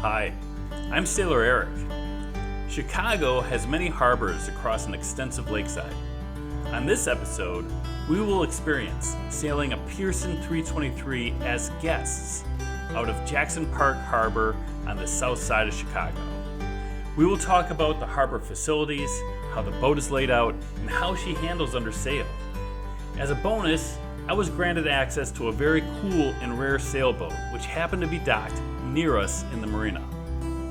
Hi, I'm Sailor Eric. Chicago has many harbors across an extensive lakeside. On this episode, we will experience sailing a Pearson 323 as guests out of Jackson Park Harbor on the south side of Chicago. We will talk about the harbor facilities, how the boat is laid out, and how she handles under sail. As a bonus, I was granted access to a very cool and rare sailboat, which happened to be docked near us in the marina.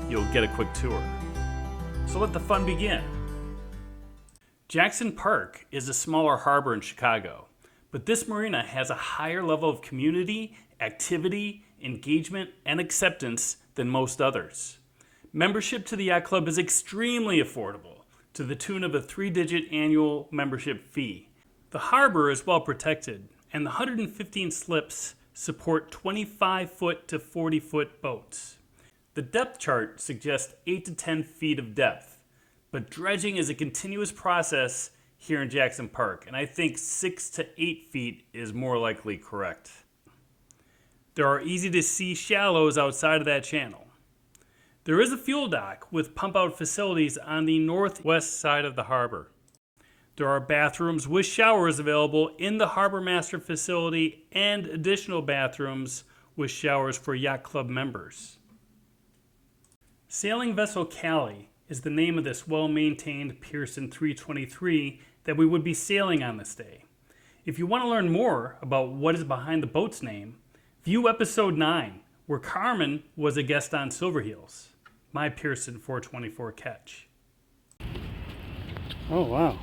You'll get a quick tour. So let the fun begin. Jackson Park is a smaller harbor in Chicago, but this marina has a higher level of community, activity, engagement, and acceptance than most others. Membership to the yacht club is extremely affordable, to the tune of a 3-digit annual membership fee. The harbor is well protected, and the 115 slips support 25-foot to 40-foot boats. The depth chart suggests 8 to 10 feet of depth, but dredging is a continuous process here in Jackson Park, and I think 6 to 8 feet is more likely correct. There are easy-to-see shallows outside of that channel. There is a fuel dock with pump-out facilities on the northwest side of the harbor. There are bathrooms with showers available in the Harbor Master facility and additional bathrooms with showers for yacht club members. Sailing Vessel Callie is the name of this well-maintained Pearson 323 that we would be sailing on this day. If you want to learn more about what is behind the boat's name, view episode 9, where Carmen was a guest on Silverheels, my Pearson 424 catch. Oh, wow.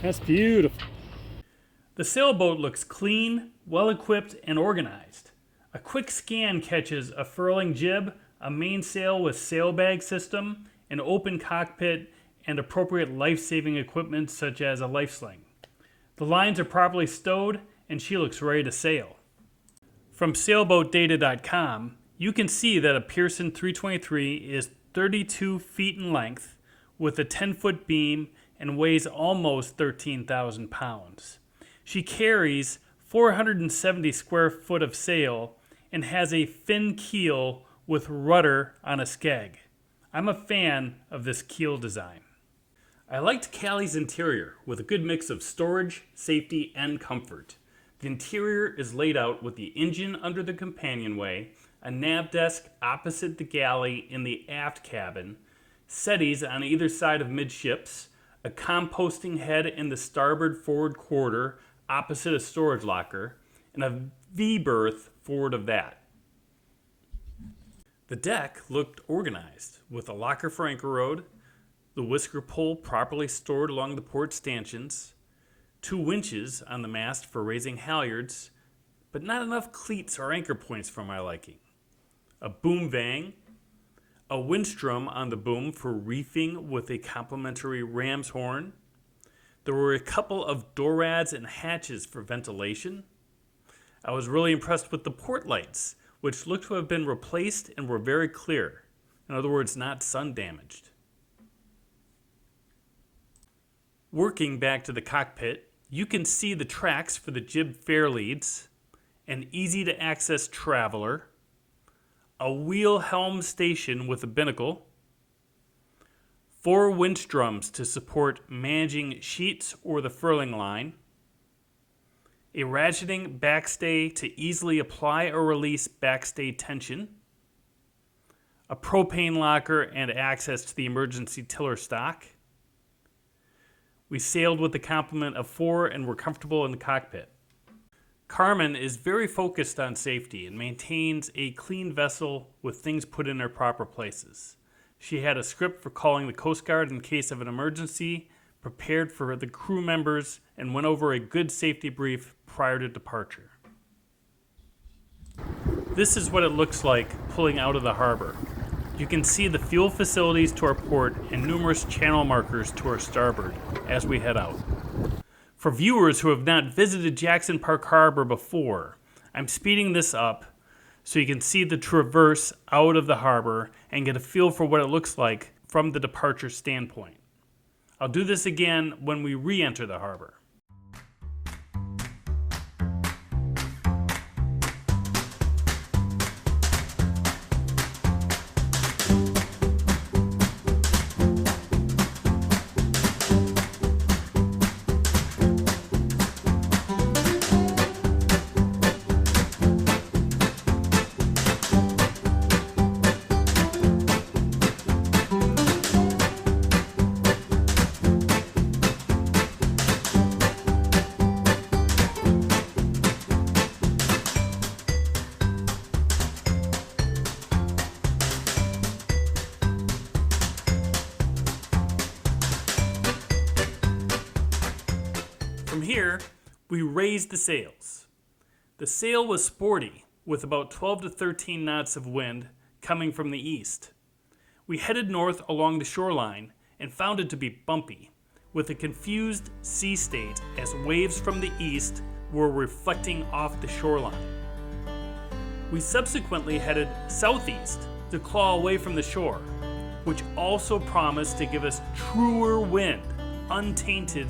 That's beautiful. The sailboat looks clean, well-equipped, and organized. A quick scan catches a furling jib, a mainsail with sailbag system, an open cockpit, and appropriate life-saving equipment such as a life sling. The lines are properly stowed, and she looks ready to sail. From sailboatdata.com, you can see that a Pearson 323 is 32 feet in length with a 10-foot beam and weighs almost 13,000 pounds. She carries 470 square foot of sail and has a fin keel with rudder on a skeg. I'm a fan of this keel design. I liked Callie's interior with a good mix of storage, safety, and comfort. The interior is laid out with the engine under the companionway, a nav desk opposite the galley in the aft cabin, settees on either side of midships, a composting head in the starboard forward quarter opposite a storage locker, and a V-berth forward of that. The deck looked organized, with a locker for anchor rode, the whisker pole properly stored along the port stanchions, 2 winches on the mast for raising halyards, but not enough cleats or anchor points for my liking, a boom vang, a windstrom on the boom for reefing with a complimentary ram's horn. There were a couple of door rads and hatches for ventilation. I was really impressed with the port lights, which looked to have been replaced and were very clear. In other words, not sun damaged. Working back to the cockpit, you can see the tracks for the jib fair leads, an easy-to-access traveler, a wheel helm station with a binnacle, 4 windstrums to support managing sheets or the furling line, a ratcheting backstay to easily apply or release backstay tension, a propane locker and access to the emergency tiller stock. We sailed with the complement of 4 and were comfortable in the cockpit. Carmen is very focused on safety and maintains a clean vessel with things put in their proper places. She had a script for calling the Coast Guard in case of an emergency, prepared for the crew members, and went over a good safety brief prior to departure. This is what it looks like pulling out of the harbor. You can see the fuel facilities to our port and numerous channel markers to our starboard as we head out. For viewers who have not visited Jackson Park Harbor before, I'm speeding this up so you can see the traverse out of the harbor and get a feel for what it looks like from the departure standpoint. I'll do this again when we re-enter the harbor. here, we raised the sails. The sail was sporty, with about 12 to 13 knots of wind coming from the east. We headed north along the shoreline and found it to be bumpy, with a confused sea state as waves from the east were reflecting off the shoreline. We subsequently headed southeast to claw away from the shore, which also promised to give us truer wind, untainted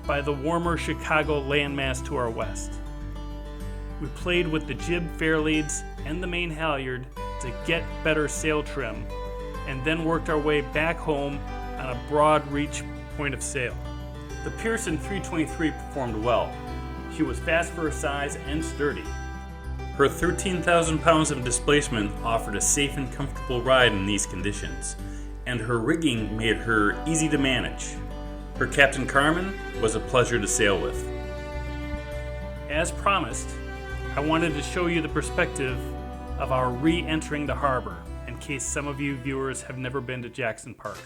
by the warmer Chicago landmass to our west. We played with the jib fairleads and the main halyard to get better sail trim, and then worked our way back home on a broad reach point of sail. The Pearson 323 performed well. She was fast for her size and sturdy. Her 13,000 pounds of displacement offered a safe and comfortable ride in these conditions, and her rigging made her easy to manage. Her Captain Carmen was a pleasure to sail with. As promised, I wanted to show you the perspective of our re-entering the harbor, in case some of you viewers have never been to Jackson Park.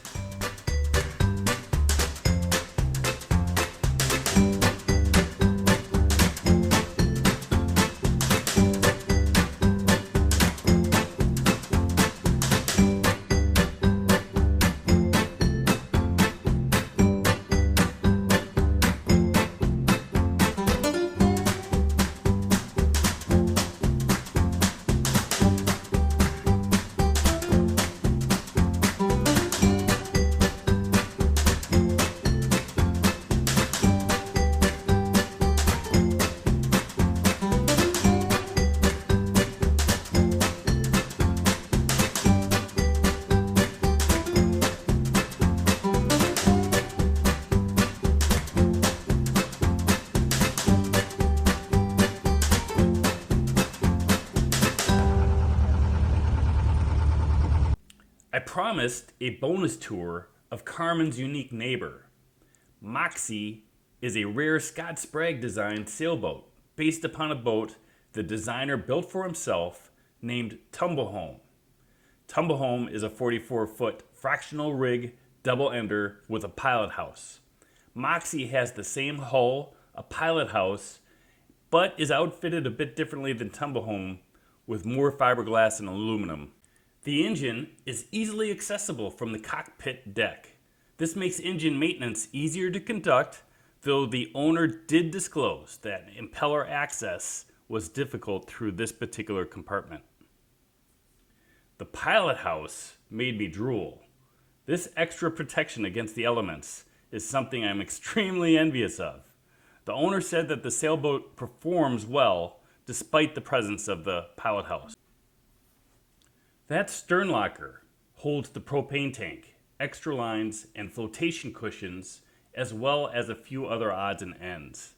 I promised a bonus tour of Carmen's unique neighbor. Moxie is a rare Scott Sprague designed sailboat based upon a boat the designer built for himself named Tumblehome. Tumblehome is a 44-foot fractional rig double ender with a pilot house. Moxie has the same hull, a pilot house, but is outfitted a bit differently than Tumblehome with more fiberglass and aluminum. The engine is easily accessible from the cockpit deck. This makes engine maintenance easier to conduct, though the owner did disclose that impeller access was difficult through this particular compartment. The pilot house made me drool. This extra protection against the elements is something I'm extremely envious of. The owner said that the sailboat performs well despite the presence of the pilot house. That stern locker holds the propane tank, extra lines, and flotation cushions, as well as a few other odds and ends.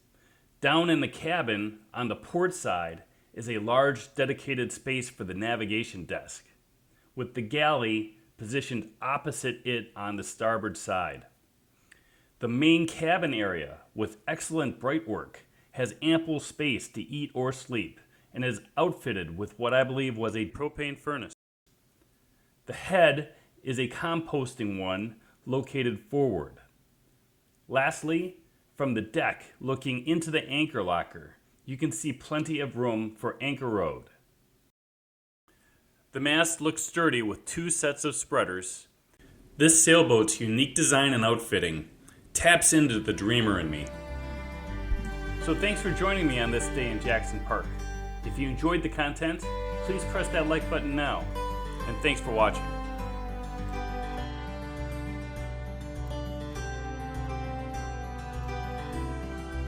Down in the cabin, on the port side, is a large dedicated space for the navigation desk, with the galley positioned opposite it on the starboard side. The main cabin area, with excellent brightwork, has ample space to eat or sleep, and is outfitted with what I believe was a propane furnace. The head is a composting one located forward. Lastly, from the deck looking into the anchor locker, you can see plenty of room for anchor rode. The mast looks sturdy with 2 sets of spreaders. This sailboat's unique design and outfitting taps into the dreamer in me. So thanks for joining me on this day in Jackson Park. If you enjoyed the content, please press that like button now. And thanks for watching.